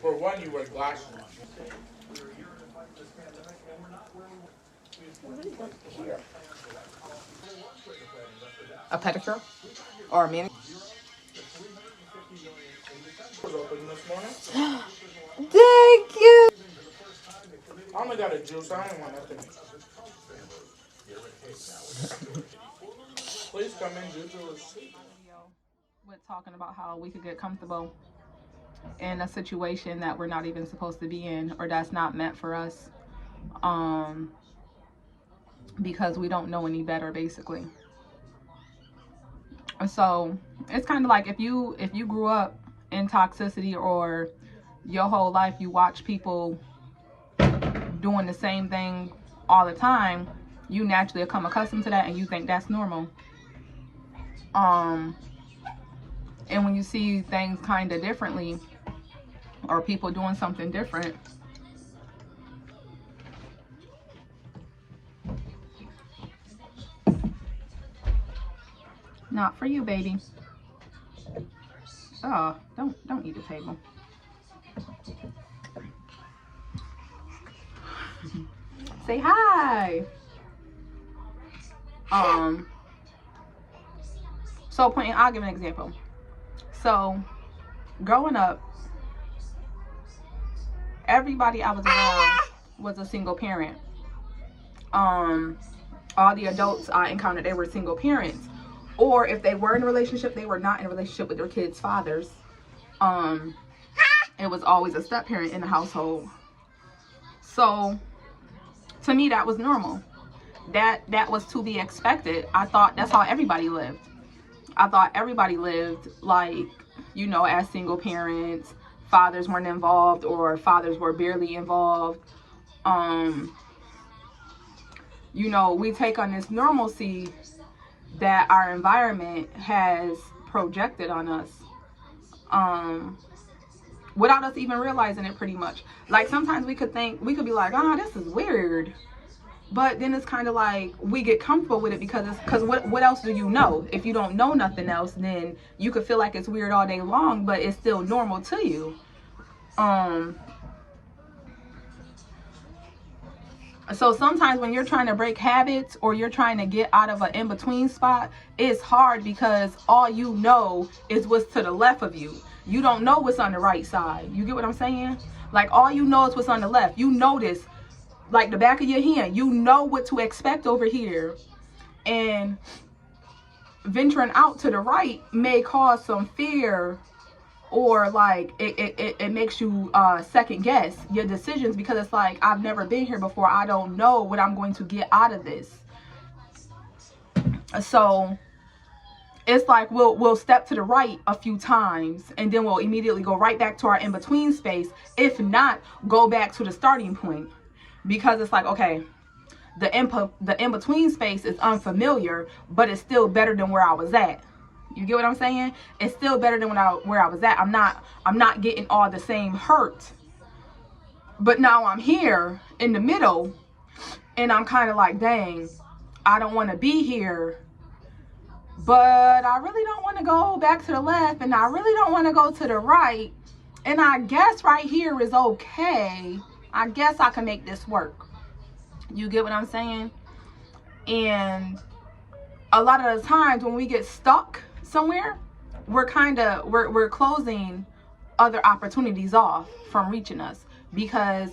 For one, you wear glasses. A pedicure or a mani? Was open this morning. Thank you. I only got a juice. I don't want nothing. Please come in, juice. We're talking about how we could get comfortable in a situation that we're not even supposed to be in, or that's not meant for us, because we don't know any better, basically. So it's kind of like if you grew up in toxicity, or your whole life you watch people doing the same thing all the time, you naturally become accustomed to that and you think that's normal. And when you see things kind of differently, or people doing something different, not for you, baby. Oh, don't eat the table. Say hi. So I'll give an example. So growing up, everybody I was around was a single parent. All the adults I encountered, they were single parents, or if they were in a relationship, they were not in a relationship with their kids' fathers. It was always a step parent in the household. So to me, that was normal. That was to be expected. I thought that's how everybody lived. I thought everybody lived like, you know, as single parents. Fathers weren't involved, or fathers were barely involved. You know, we take on this normalcy that our environment has projected on us, without us even realizing it, pretty much. Like sometimes we could be like, oh, this is weird. But then it's kind of like we get comfortable with it because what else do you know? If you don't know nothing else, then you could feel like it's weird all day long, but it's still normal to you. So sometimes when you're trying to break habits, or you're trying to get out of an in-between spot, it's hard because all you know is what's to the left of you. You don't know what's on the right side. You get what I'm saying? Like all you know is what's on the left. You notice like the back of your hand. You know what to expect over here. And venturing out to the right may cause some fear, or like it makes you second guess your decisions, because it's like, I've never been here before. I don't know what I'm going to get out of this. So it's like we'll step to the right a few times, and then we'll immediately go right back to our in-between space. If not, go back to the starting point, because it's like, okay, the in-between space is unfamiliar, but it's still better than where I was at. You get what I'm saying? It's still better than where I was at. I'm not getting all the same hurt, but now I'm here in the middle, and I'm kind of like, dang, I don't want to be here, but I really don't want to go back to the left, and I really don't want to go to the right, and I guess right here is okay. I guess I can make this work. You get what I'm saying? And a lot of the times when we get stuck somewhere, we're closing other opportunities off from reaching us, because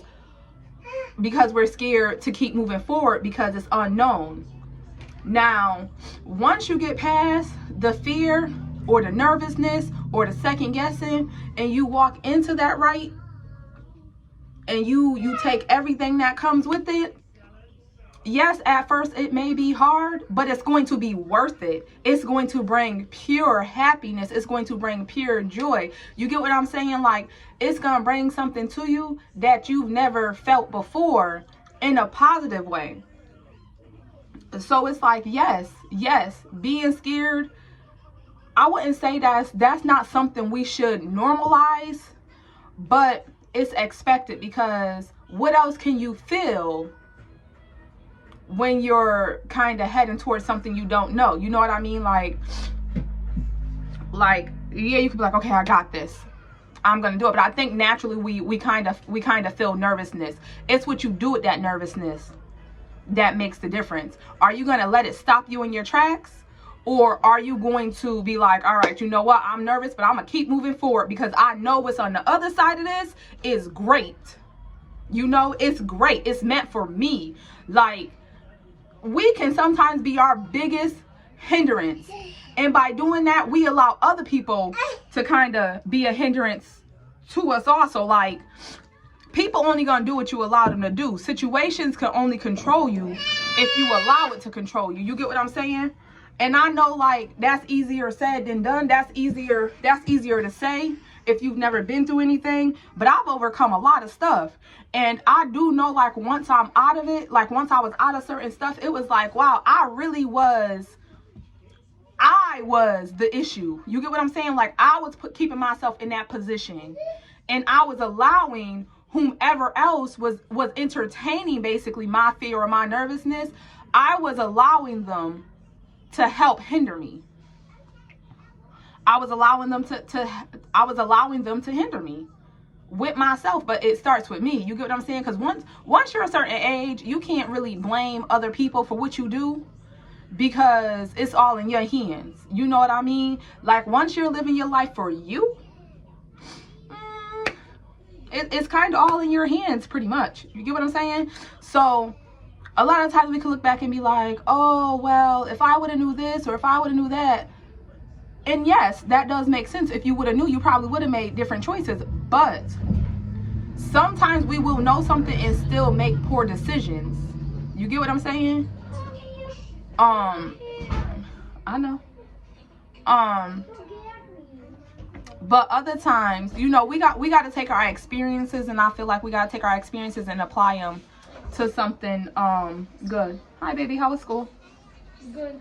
we're scared to keep moving forward because it's unknown. Now, once you get past the fear or the nervousness or the second guessing, and you walk into that right, and you take everything that comes with it, yes, at first it may be hard, but it's going to be worth it. It's going to bring pure happiness. It's going to bring pure joy. You get what I'm saying? Like, it's going to bring something to you that you've never felt before in a positive way. So it's like, yes, being scared, I wouldn't say that's not something we should normalize, but it's expected, because what else can you feel when you're kind of heading towards something you don't know? You know what I mean? Like, yeah, you could be like, okay, I got this. I'm gonna do it. But I think naturally we kind of feel nervousness. It's what you do with that nervousness that makes the difference. Are you gonna let it stop you in your tracks? Or are you going to be like, all right, you know what? I'm nervous, but I'm going to keep moving forward because I know what's on the other side of this is great. You know, it's great. It's meant for me. Like, we can sometimes be our biggest hindrance. And by doing that, we allow other people to kind of be a hindrance to us also. Like, people only going to do what you allow them to do. Situations can only control you if you allow it to control you. You get what I'm saying? And I know, like, that's easier said than done. That's easier to say if you've never been through anything. But I've overcome a lot of stuff. And I do know, like, once I'm out of it, like, once I was out of certain stuff, it was like, wow, I was the issue. You get what I'm saying? Like, I was keeping myself in that position. And I was allowing whomever else was entertaining, basically, my fear or my nervousness. I was allowing them to help hinder me. I was allowing them to hinder me with myself, but it starts with me. You get what I'm saying? Because once you're a certain age, you can't really blame other people for what you do because it's all in your hands. You know what I mean? Like, once you're living your life for you, it's kind of all in your hands, pretty much. You get what I'm saying? So a lot of times we can look back and be like, oh, well, if I would have knew this or if I would have knew that. And yes, that does make sense. If you would have knew, you probably would have made different choices. But sometimes we will know something and still make poor decisions. You get what I'm saying? I know. But other times, you know, we got to take our experiences, and I feel like we got to take our experiences and apply them to something good. Hi, baby. How was school? Good.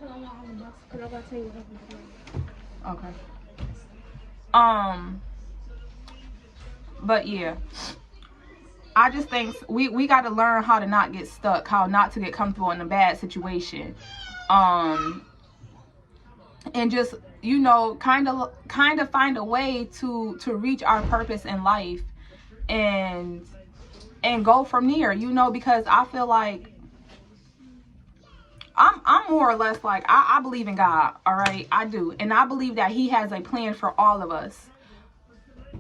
Okay. But yeah, I just think we got to learn how to not get stuck, how not to get comfortable in a bad situation, and just, you know, kind of find a way to reach our purpose in life, and go from there, you know, because I feel like I'm more or less like, I believe in God, all right? I do. And I believe that he has a plan for all of us.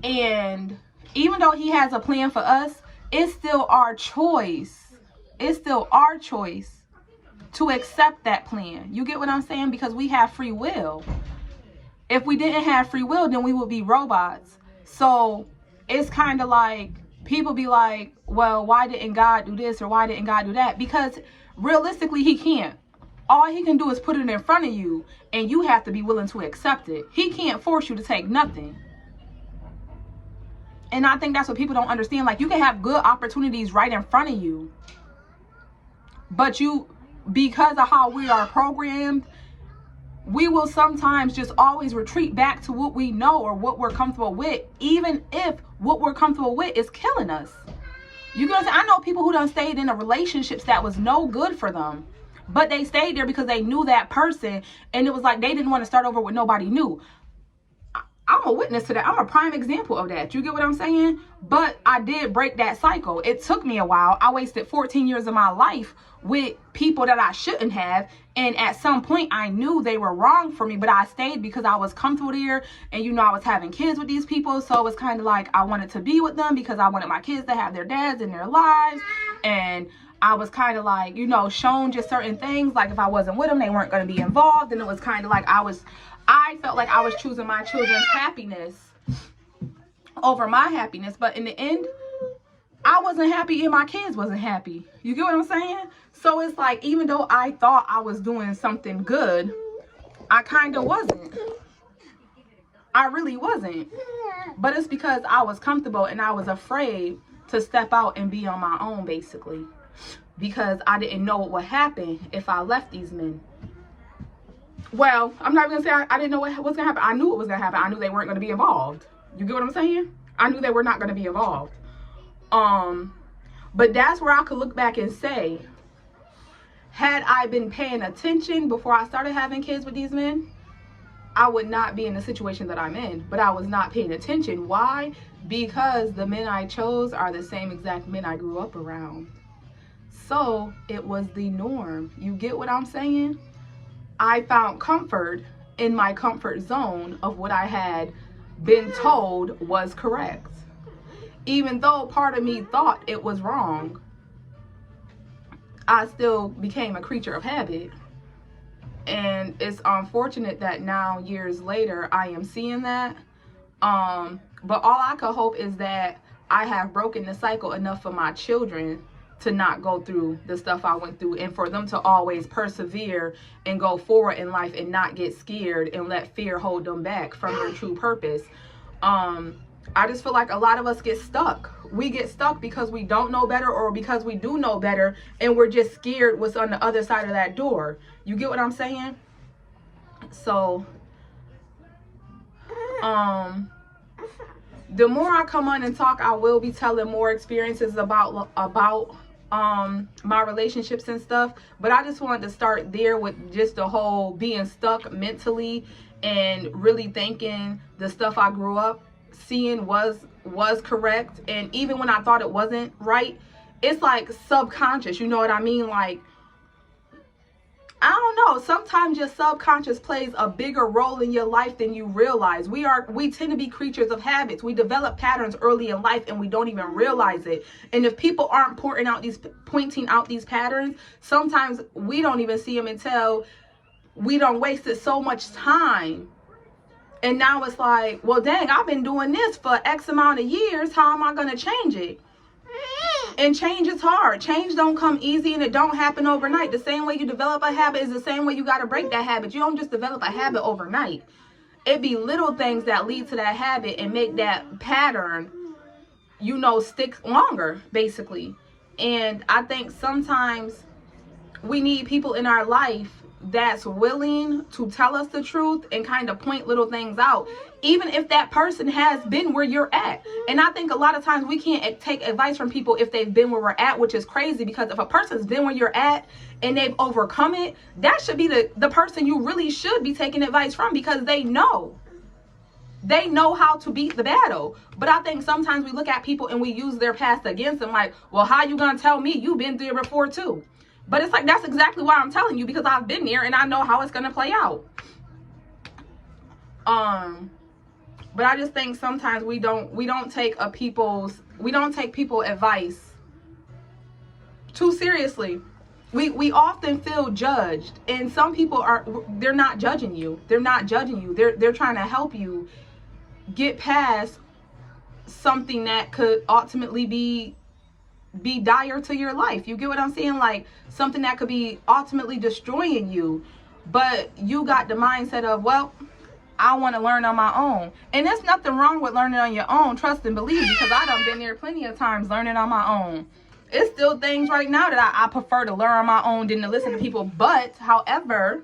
And even though he has a plan for us, it's still our choice. It's still our choice to accept that plan. You get what I'm saying? Because we have free will. If we didn't have free will, then we would be robots. So it's kind of like, people be like, well, why didn't God do this or why didn't God do that? Because realistically, he can't. All he can do is put it in front of you, and you have to be willing to accept it. He can't force you to take nothing. And I think that's what people don't understand. Like, you can have good opportunities right in front of you, but because of how we are programmed, we will sometimes just always retreat back to what we know or what we're comfortable with, even if what we're comfortable with is killing us. You know what I'm saying? I know people who done stayed in a relationships that was no good for them, but they stayed there because they knew that person, and it was like they didn't want to start over with nobody new. I'm a witness to that. I'm a prime example of that. You get what I'm saying? But I did break that cycle. It took me a while. I wasted 14 years of my life with people that I shouldn't have. And at some point, I knew they were wrong for me, but I stayed because I was comfortable there. And, you know, I was having kids with these people. So it was kind of like I wanted to be with them because I wanted my kids to have their dads in their lives. And I was kind of like, you know, shown just certain things. Like, if I wasn't with them, they weren't going to be involved. And it was kind of like I felt like I was choosing my children's happiness over my happiness. But in the end, I wasn't happy and my kids wasn't happy. You get what I'm saying? So it's like, even though I thought I was doing something good, I kind of wasn't. I really wasn't. But it's because I was comfortable and I was afraid to step out and be on my own, basically. Because I didn't know what would happen if I left these men. Well, I'm not going to say I didn't know what was going to happen. I knew it was going to happen. I knew they weren't going to be involved. You get what I'm saying? I knew they were not going to be involved. But that's where I could look back and say, had I been paying attention before I started having kids with these men, I would not be in the situation that I'm in. But I was not paying attention. Why? Because the men I chose are the same exact men I grew up around. So it was the norm. You get what I'm saying? I found comfort in my comfort zone of what I had been told was correct. Even though part of me thought it was wrong, I still became a creature of habit. And it's unfortunate that now, years later, I am seeing that. But all I could hope is that I have broken the cycle enough for my children to not go through the stuff I went through, and for them to always persevere and go forward in life and not get scared and let fear hold them back from their true purpose. I just feel like a lot of us get stuck. We get stuck because we don't know better, or because we do know better and we're just scared what's on the other side of that door. You get what I'm saying? So, the more I come on and talk, I will be telling more experiences about my relationships and stuff. But I just wanted to start there with just the whole being stuck mentally and really thinking the stuff I grew up seeing was correct. And even when I thought it wasn't right, it's like subconscious, you know what I mean? Like, I don't know, sometimes your subconscious plays a bigger role in your life than you realize. We tend to be creatures of habits. We develop patterns early in life and we don't even realize it. And if people aren't pointing out these patterns, sometimes we don't even see them until we done wasted so much time. And now it's like, well, dang, I've been doing this for X amount of years. How am I going to change it? And change is hard. Change don't come easy, and it don't happen overnight. The same way you develop a habit is the same way you got to break that habit. You don't just develop a habit overnight. It be little things that lead to that habit and make that pattern, you know, stick longer, basically. And I think sometimes we need people in our life that's willing to tell us the truth and kind of point little things out, even if that person has been where you're at. And I think a lot of times we can't take advice from people if they've been where we're at, which is crazy, because if a person's been where you're at and they've overcome it, that should be the person you really should be taking advice from, because they know how to beat the battle. But I think sometimes we look at people and we use their past against them, like, well, how you gonna tell me? You've been there before too. But it's like, that's exactly why I'm telling you, because I've been there and I know how it's going to play out. But I just think sometimes we don't take people's advice too seriously. We often feel judged, and some people they're not judging you. They're not judging you. They're trying to help you get past something that could ultimately be dire to your life. You get what I'm saying? Like, something that could be ultimately destroying you, but you got the mindset of, well, I want to learn on my own. And there's nothing wrong with learning on your own, trust and believe, because I done been there plenty of times learning on my own. It's still things right now that I prefer to learn on my own than to listen to people. But however,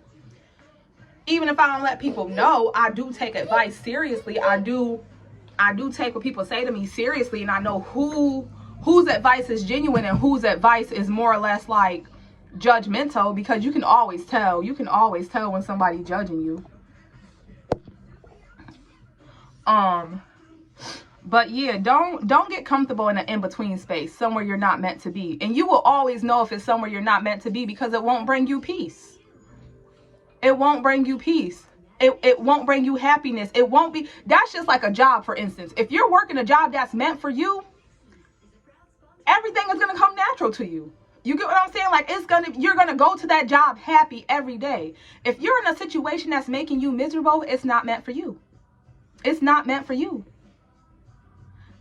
even if I don't let people know, I do take advice seriously. I do take what people say to me seriously, and I know whose advice is genuine and whose advice is more or less like judgmental, because you can always tell when somebody's judging you. But yeah, don't get comfortable in an in-between space, somewhere you're not meant to be. And you will always know if it's somewhere you're not meant to be, because it won't bring you peace. It won't bring you peace. It won't bring you happiness. It won't be. That's just like a job, for instance. If you're working a job that's meant for you, everything is going to come natural to you. You get what I'm saying? Like, you're going to go to that job happy every day. If you're in a situation that's making you miserable, it's not meant for you. It's not meant for you.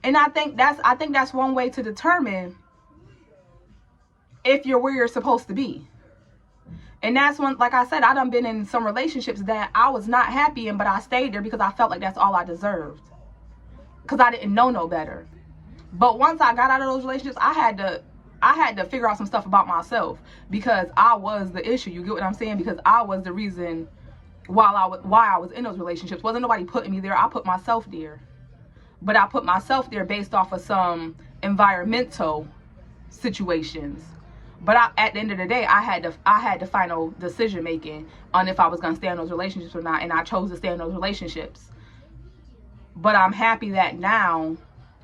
And I think that's one way to determine if you're where you're supposed to be. And that's when, like I said, I done been in some relationships that I was not happy in, but I stayed there because I felt like that's all I deserved, because I didn't know no better. But once I got out of those relationships, I had to figure out some stuff about myself, because I was the issue. You get what I'm saying? Because I was the reason why I was in those relationships. Wasn't nobody putting me there. I put myself there. But I put myself there based off of some environmental situations. But at the end of the day, I had the final decision making on if I was gonna stay in those relationships or not, and I chose to stay in those relationships. But I'm happy that now,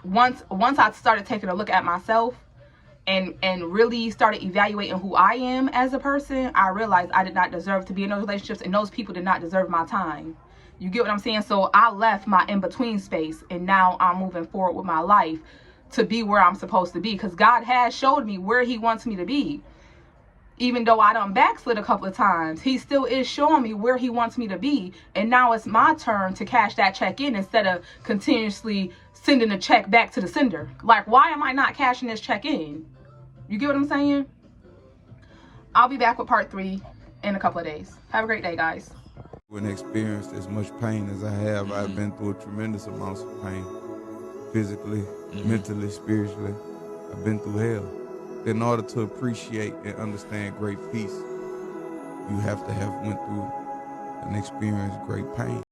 once I started taking a look at myself and really started evaluating who I am as a person, I realized I did not deserve to be in those relationships, and those people did not deserve my time. You get what I'm saying? So I left my in-between space, and now I'm moving forward with my life to be where I'm supposed to be, because God has showed me where he wants me to be. Even though I done backslid a couple of times, he still is showing me where he wants me to be. And now it's my turn to cash that check in instead of continuously sending a check back to the sender. Like, why am I not cashing this check in? You get what I'm saying? I'll be back with part 3 in a couple of days. Have a great day, guys. When experienced as much pain as I have, I've been through a tremendous amounts of pain. Physically, mentally, spiritually. I've been through hell. In order to appreciate and understand great peace, you have to have went through and experienced great pain.